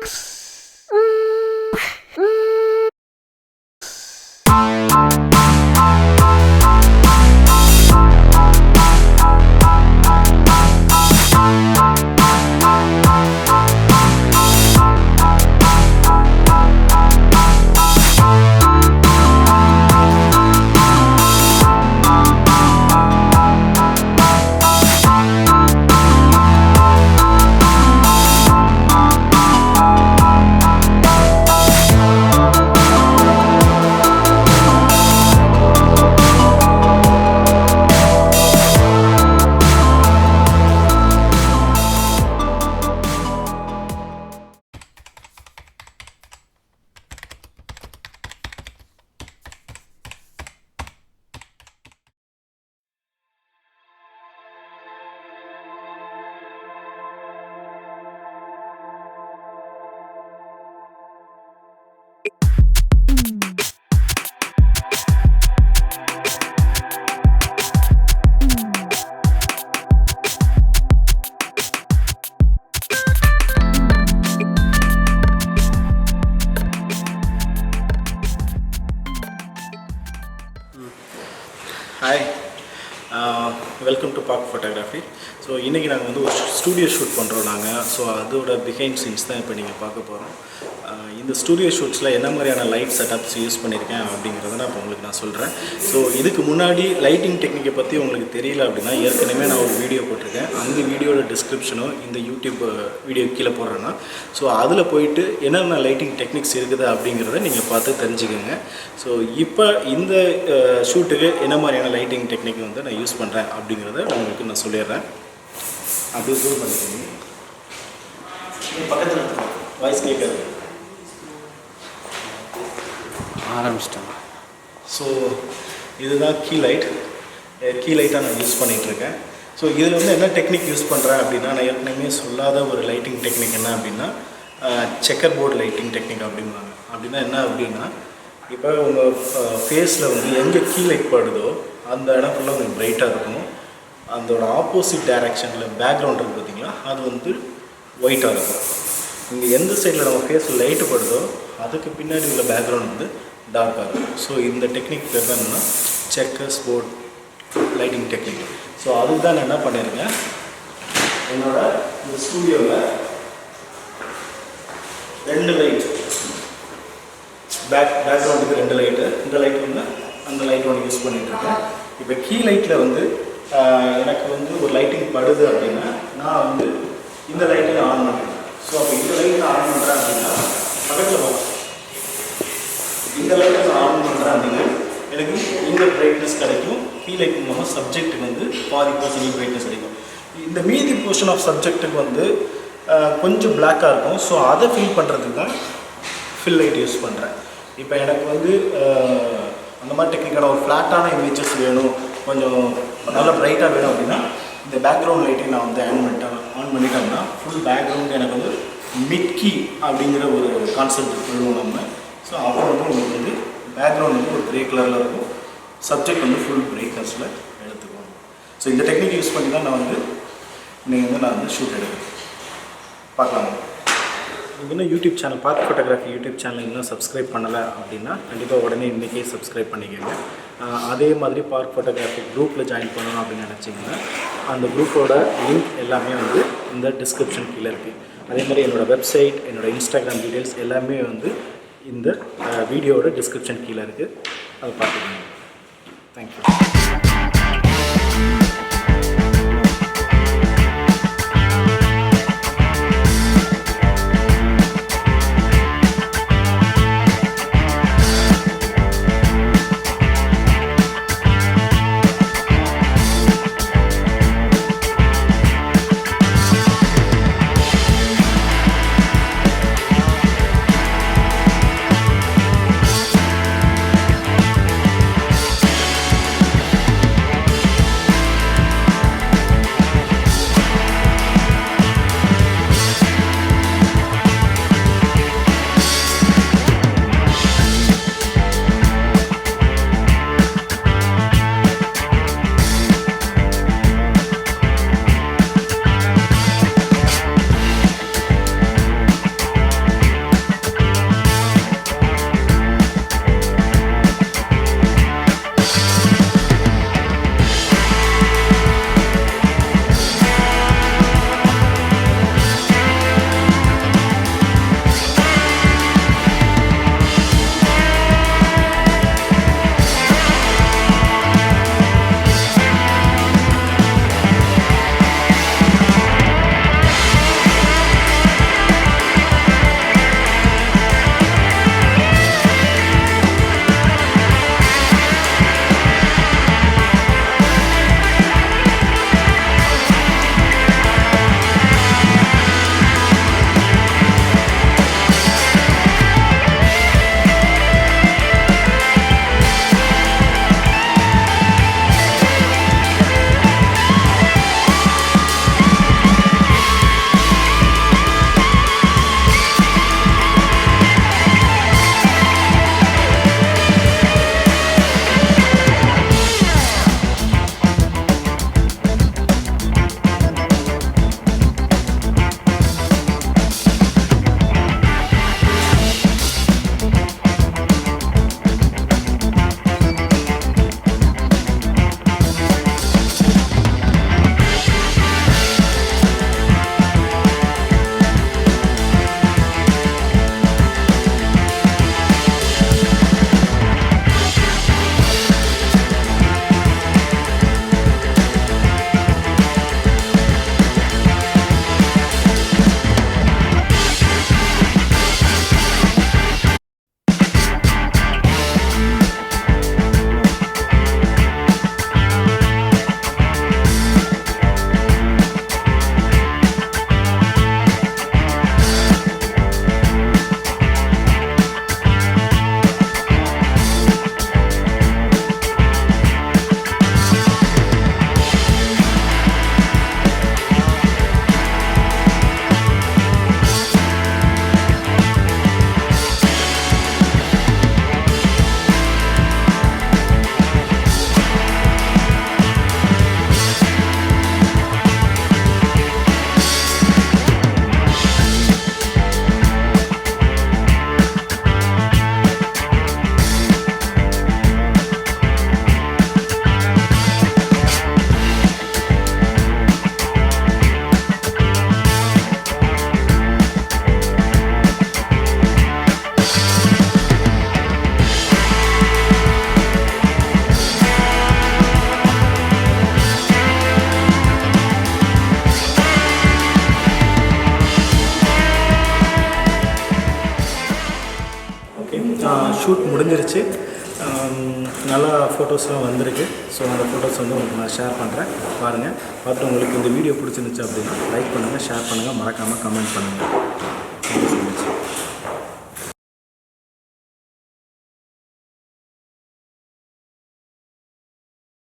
Hi, welcome to Park Photography. So இன்றைக்கி நாங்கள் வந்து ஒரு ஸ்டூடியோ ஷூட் பண்ணுறோம் நாங்கள். ஸோ அதோட பிஹைண்ட் சீன்ஸ் தான் இப்போ நீங்கள் பார்க்க போகிறோம். இந்த ஸ்டூடியோ ஷூட்ஸில் என்ன மாதிரியான லைட் செட்டப்ஸ் யூஸ் பண்ணியிருக்கேன் அப்படிங்கிறத நான் இப்போ உங்களுக்கு நான் சொல்கிறேன். ஸோ இதுக்கு முன்னாடி லைட்டிங் டெக்னிக்கை பற்றி உங்களுக்கு தெரியல அப்படின்னா ஏற்கனவே நான் ஒரு வீடியோ போட்டிருக்கேன். அந்த வீடியோட டிஸ்கிரிப்ஷனும் இந்த யூடியூப் வீடியோ கீழே போடுறேன்னா ஸோ அதில் போயிட்டு என்னென்ன லைட்டிங் டெக்னிக்ஸ் இருக்குது அப்படிங்கிறத நீங்கள் பார்த்து தெரிஞ்சுக்கோங்க. ஸோ இப்போ இந்த ஷூட்டுக்கு என்ன மாதிரியான லைட்டிங் டெக்னிக் வந்து நான் யூஸ் பண்ணுறேன் அப்படிங்கிறத நான் உங்களுக்கு நான் சொல்லிடுறேன். அப்படியே ஷூட் பண்ணிக்கிறீங்க. பக்கத்தில் வாய்ஸ் கேட்குறது ஆரம்பிச்சிட்டேன். ஸோ இதுதான் கீ லைட்டாக நான் யூஸ் பண்ணிகிட்ருக்கேன். ஸோ இதில் வந்து என்ன டெக்னிக் யூஸ் பண்ணுறேன் அப்படின்னா, நான் ஏற்கனவே சொல்லாத ஒரு லைட்டிங் டெக்னிக் என்ன அப்படின்னா செக்கர் போர்டு லைட்டிங் டெக்னிக் அப்படிம்பாங்க. அப்படின்னா என்ன அப்படின்னா, இப்போ உங்கள் ஃபேஸில் வந்து எங்கே கீ லைட் படுதோ அந்த இடம் ஃபுல்லாக உங்களுக்கு பிரைட்டாக இருக்கும். அதோட ஆப்போசிட் டைரெக்ஷனில் பேக்ரவுண்ட் இருக்குது பார்த்திங்களா, அது வந்து ஒயிட்டாக இருக்கும். இங்கே எந்த சைடில் நம்ம ஃபேஸில் லைட்டு படுதோ அதுக்கு பின்னாடி உள்ள பேக்ரவுண்ட் வந்து டார்க்காக இருக்கும். ஸோ இந்த டெக்னிக் பேர் தான் என்னென்னா checkers board lighting technique. So அதுக்கு தான் நான் என்ன பண்ணியிருக்கேன், என்னோட இந்த ஸ்டூடியோவில் 2 லைட் பேக்ரவுண்டுக்கு 2 லைட்டு, இந்த லைட் வந்து அந்த லைட் ஒன்று யூஸ் பண்ணிகிட்ருக்கேன். இப்போ கீ லைட்டில் வந்து எனக்கு வந்து ஒரு லைட்டிங் படுது அப்படின்னா நான் வந்து இந்த லைட்டை ஆன் பண்ணுறேன். ஸோ அப்போ இந்த லைட்டை ஆன் பண்ணுறேன் அப்படின்னா பக்கத்தில் போகும். இந்த லைட்டை நான் ஆன் பண்ணுறேன் அப்படின்னா எனக்கு இந்த பிரைட்னஸ் கிடைக்கும். கீ லைட் மூலமாக சப்ஜெக்ட்டுக்கு வந்து பாதி பர்சன்டேஜ் பிரைட்னஸ் கிடைக்கும். இந்த மீதி போர்ஷன் ஆஃப் சப்ஜெக்ட்டுக்கு வந்து கொஞ்சம் பிளாக்காக இருக்கும். ஸோ அதை ஃபில் பண்ணுறதுக்கு தான் ஃபில் லைட் யூஸ் பண்ணுறேன். இப்போ எனக்கு வந்து அந்த மாதிரி டெக்னிக்கான ஒரு ஃப்ளாட்டான இமேஜஸ் வேணும், கொஞ்சம் நல்லா ப்ரைட்டாக வேணும் அப்படின்னா இந்த பேக்ரவுண்ட் லைட்டையும் நான் வந்து ஆன் பண்ணிட்டோம்னா ஃபுல் பேக்ரவுண்ட் எனக்கு வந்து மிட்கி அப்படிங்கிற ஒரு கான்செப்ட் சொல்லுவோம் நம்ம. ஸோ அப்போ வந்து உங்களுக்கு வந்து பேக்ரவுண்ட் வந்து ஒரு க்ரே கலரில் இருக்கும், சப்ஜெக்ட் வந்து ஃபுல் பிரைட்னஸில் எடுத்துக்குவோம். ஸோ இந்த டெக்னிக் யூஸ் பண்ணி தான் நான் வந்து நான் வந்து ஷூட் எடுக்கிறேன். பார்க்கலாம். இன்னும் YouTube channel park photography YouTube channel இன்னும் சப்ஸ்கிரைப் பண்ணலை அப்படின்னா கண்டிப்பாக உடனே இன்றைக்கே சப்ஸ்கிரைப் பண்ணிக்கோங்க. அதே மாதிரி பார்க் ஃபோட்டோகிராஃபி குரூப்பில் ஜாயின் பண்ணணும் அப்படின்னு நினச்சிங்கன்னா அந்த குரூப்போட லிங்க் எல்லாமே வந்து இந்த டிஸ்கிரிப்ஷன் கீழே இருக்குது. அதே மாதிரி என்னோடய வெப்சைட், என்னோடய இன்ஸ்டாகிராம் டீட்டெயில்ஸ் எல்லாமே வந்து இந்த வீடியோவோட டிஸ்கிரிப்ஷன் கீழே இருக்குது. அதை பார்த்துக்கோங்க. தேங்க்யூ. ஓகே, ஷூட் முடிஞ்சிருச்சு. நல்லா ஃபோட்டோஸ்லாம் வந்திருக்கு. ஸோ அந்த ஃபோட்டோஸ் வந்து உங்களுக்கு நான் ஷேர் பண்ணுறேன், பாருங்கள். பார்த்துட்டு உங்களுக்கு இந்த வீடியோ பிடிச்சிருந்துச்சு அப்படின்னா லைக் பண்ணுங்கள், ஷேர் பண்ணுங்கள், மறக்காமல் கமெண்ட் பண்ணுங்கள்.